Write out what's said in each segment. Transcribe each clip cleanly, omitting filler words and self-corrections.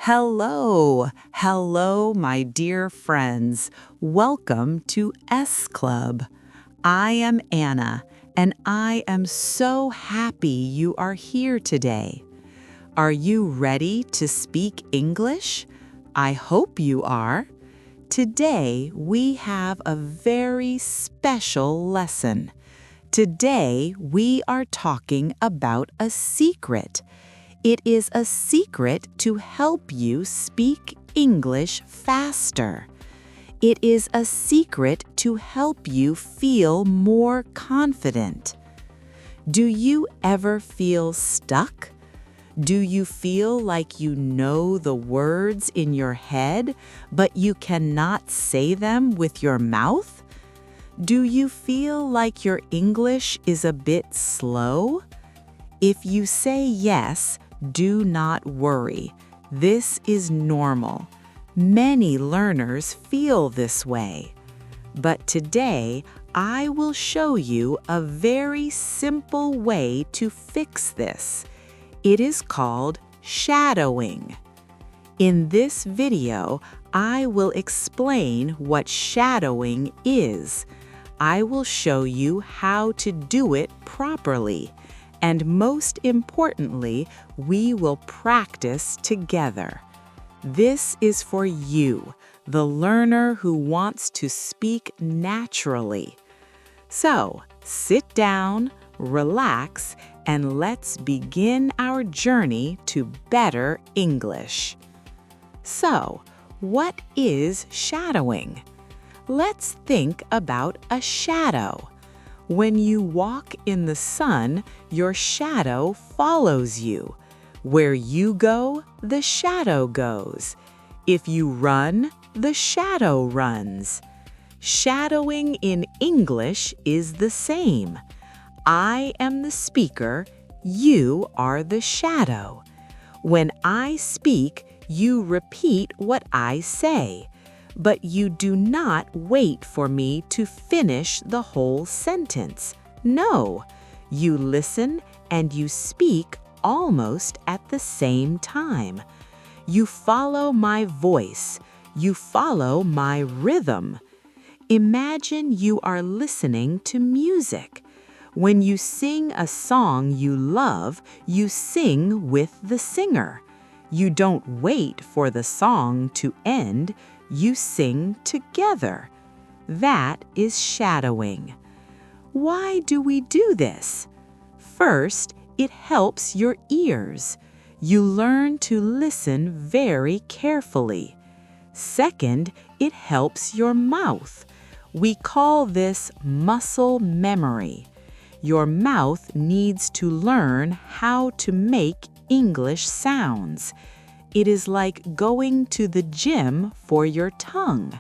Hello, my dear friends. Welcome to S Club. I am Anna, and I am so happy you are here today. Are you ready to speak English? I hope you are. Today, we have a very special lesson. Today, we are talking about a secret. It is a secret to help you speak English faster. It is a secret to help you feel more confident. Do you ever feel stuck? Do you feel like you know the words in your head, but you cannot say them with your mouth? Do you feel like your English is a bit slow? If you say yes, do not worry. This is normal. Many learners feel this way. But today, I will show you a very simple way to fix this. It is called shadowing. In this video, I will explain what shadowing is. I will show you how to do it properly. And most importantly, we will practice together. This is for you, the learner who wants to speak naturally. So, sit down, relax, and let's begin our journey to better English. So, what is shadowing? Let's think about a shadow. When you walk in the sun, your shadow follows you. Where you go, the shadow goes. If you run, the shadow runs. Shadowing in English is the same. I am the speaker, you are the shadow. When I speak, you repeat what I say. But you do not wait for me to finish the whole sentence. No, you listen and you speak almost at the same time. You follow my voice. You follow my rhythm. Imagine you are listening to music. When you sing a song you love, you sing with the singer. You don't wait for the song to end. You sing together. That is shadowing. Why do we do this? First, it helps your ears. You learn to listen very carefully. Second, it helps your mouth. We call this muscle memory. Your mouth needs to learn how to make English sounds. It is like going to the gym for your tongue.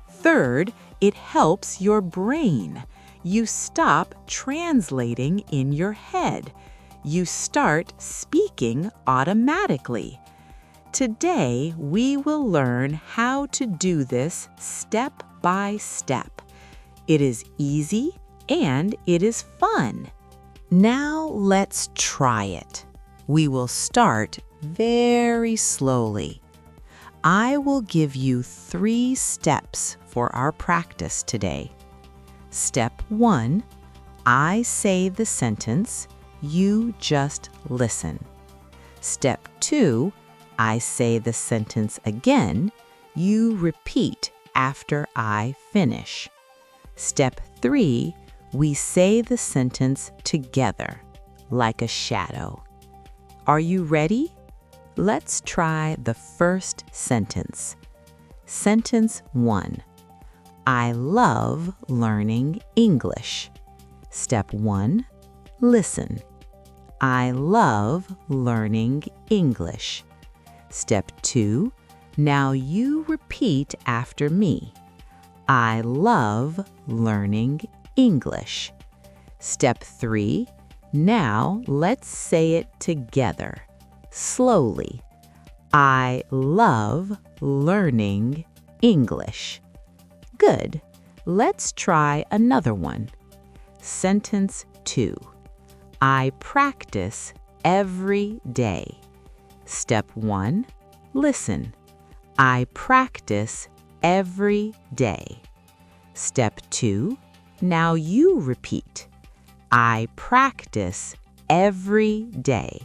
Third, it helps your brain. You stop translating in your head. You start speaking automatically. Today, we will learn how to do this step by step. It is easy and it is fun. Now let's try it. We will start very slowly. I will give you 3 steps for our practice today. Step 1, I say the sentence, you just listen. Step 2, I say the sentence again, you repeat after I finish. Step 3, we say the sentence together, like a shadow. Are you ready? Let's try the first sentence. Sentence 1. I love learning English. Step 1. Listen. I love learning English. Step 2. Now you repeat after me. I love learning English. Step 3. Now let's say it together. Slowly. I love learning English. Good. Let's try another one. Sentence 2. I practice every day. Step 1. Listen. I practice every day. Step 2. Now you repeat. I practice every day.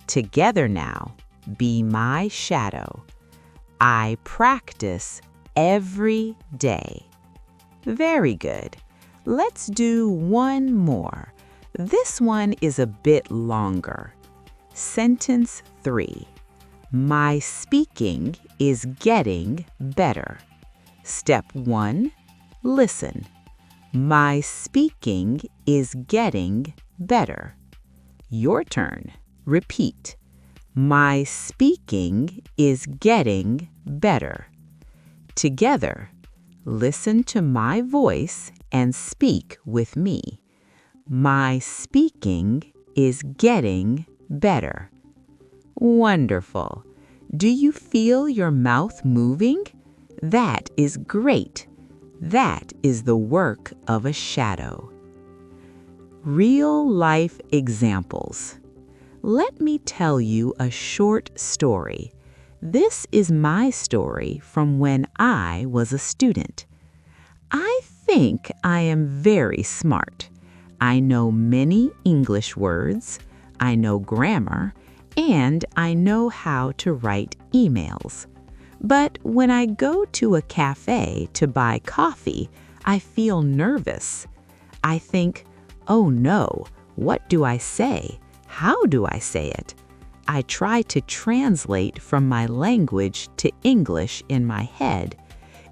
Together now, be my shadow. I practice every day. Very good. Let's do one more. This one is a bit longer. Sentence 3. My speaking is getting better. Step 1. Listen. My speaking is getting better. Your turn. Repeat. My speaking is getting better. Together, listen to my voice and speak with me. My speaking is getting better. Wonderful. Do you feel your mouth moving? That is great. That is the work of a shadow. Real-life examples. Let me tell you a short story. This is my story from when I was a student. I think I am very smart. I know many English words, I know grammar, and I know how to write emails. But when I go to a cafe to buy coffee, I feel nervous. I think, oh no, what do I say? How do I say it? I try to translate from my language to English in my head.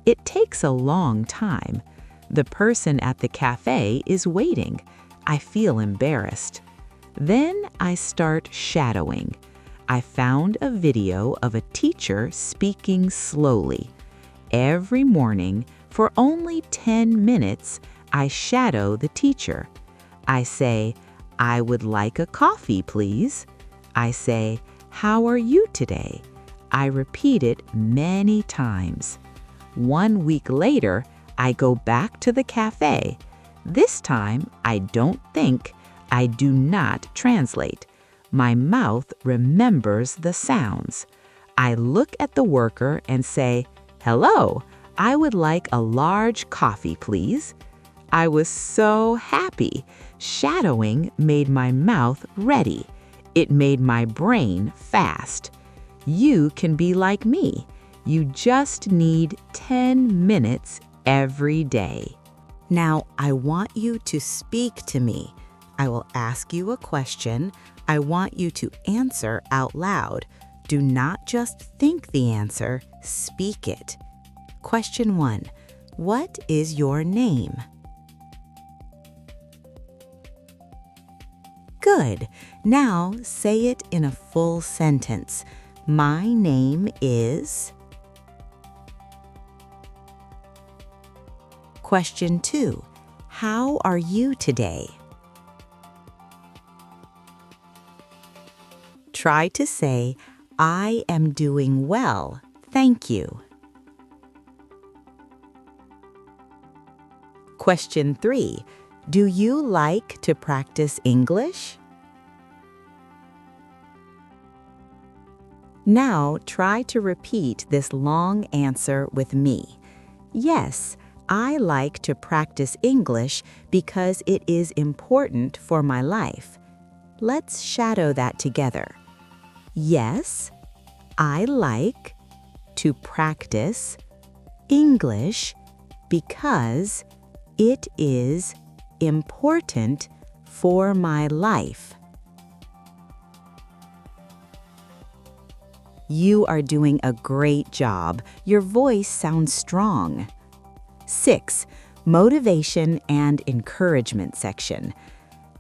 It takes a long time. The person at the cafe is waiting. I feel embarrassed. Then I start shadowing. I found a video of a teacher speaking slowly. Every morning, for only 10 minutes, I shadow the teacher. I say, I would like a coffee, please. I say, how are you today? I repeat it many times. 1 week later, I go back to the cafe. This time, I don't think, I do not translate. My mouth remembers the sounds. I look at the worker and say, hello, I would like a large coffee, please. I was so happy. Shadowing made my mouth ready. It made my brain fast. You can be like me. You just need 10 minutes every day. Now, I want you to speak to me. I will ask you a question. I want you to answer out loud. Do not just think the answer, speak it. Question 1. What is your name? Good. Now say it in a full sentence. My name is... Question 2. How are you today? Try to say, I am doing well, thank you. Question 3. Do you like to practice English? Now try to repeat this long answer with me. Yes, I like to practice English because it is important for my life. Let's shadow that together. Yes, I like to practice English because it is important for my life. You are doing a great job. Your voice sounds strong. 6. Motivation and encouragement section.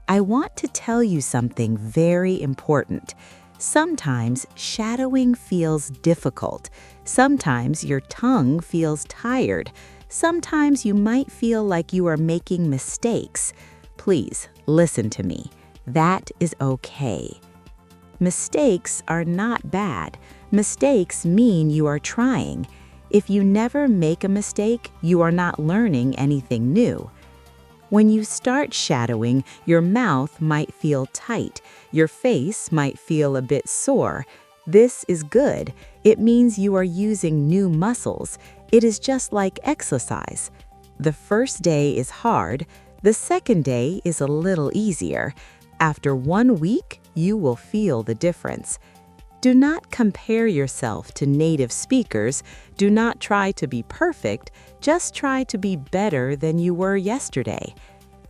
I want to tell you something very important. Sometimes shadowing feels difficult. Sometimes your tongue feels tired. Sometimes you might feel like you are making mistakes. Please listen to me. That is okay. Mistakes are not bad. Mistakes mean you are trying. If you never make a mistake, you are not learning anything new. When you start shadowing, your mouth might feel tight. Your face might feel a bit sore. This is good. It means you are using new muscles. It is just like exercise. The first day is hard. The second day is a little easier. After 1 week, you will feel the difference. Do not compare yourself to native speakers. Do not try to be perfect. Just try to be better than you were yesterday.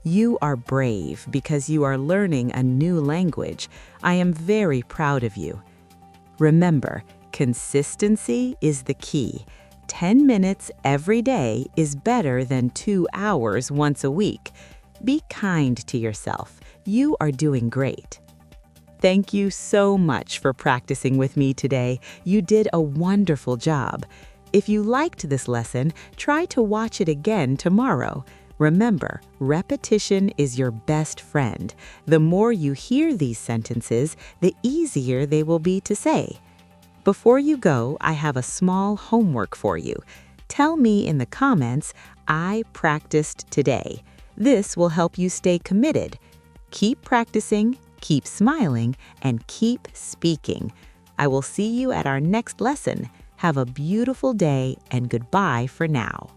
You are brave because you are learning a new language. I am very proud of you. Remember, consistency is the key. 10 minutes every day is better than 2 hours once a week. Be kind to yourself. You are doing great. Thank you so much for practicing with me today. You did a wonderful job. If you liked this lesson, try to watch it again tomorrow. Remember, repetition is your best friend. The more you hear these sentences, the easier they will be to say. Before you go, I have a small homework for you. Tell me in the comments, "I practiced today." This will help you stay committed. Keep practicing, keep smiling, and keep speaking. I will see you at our next lesson. Have a beautiful day and goodbye for now.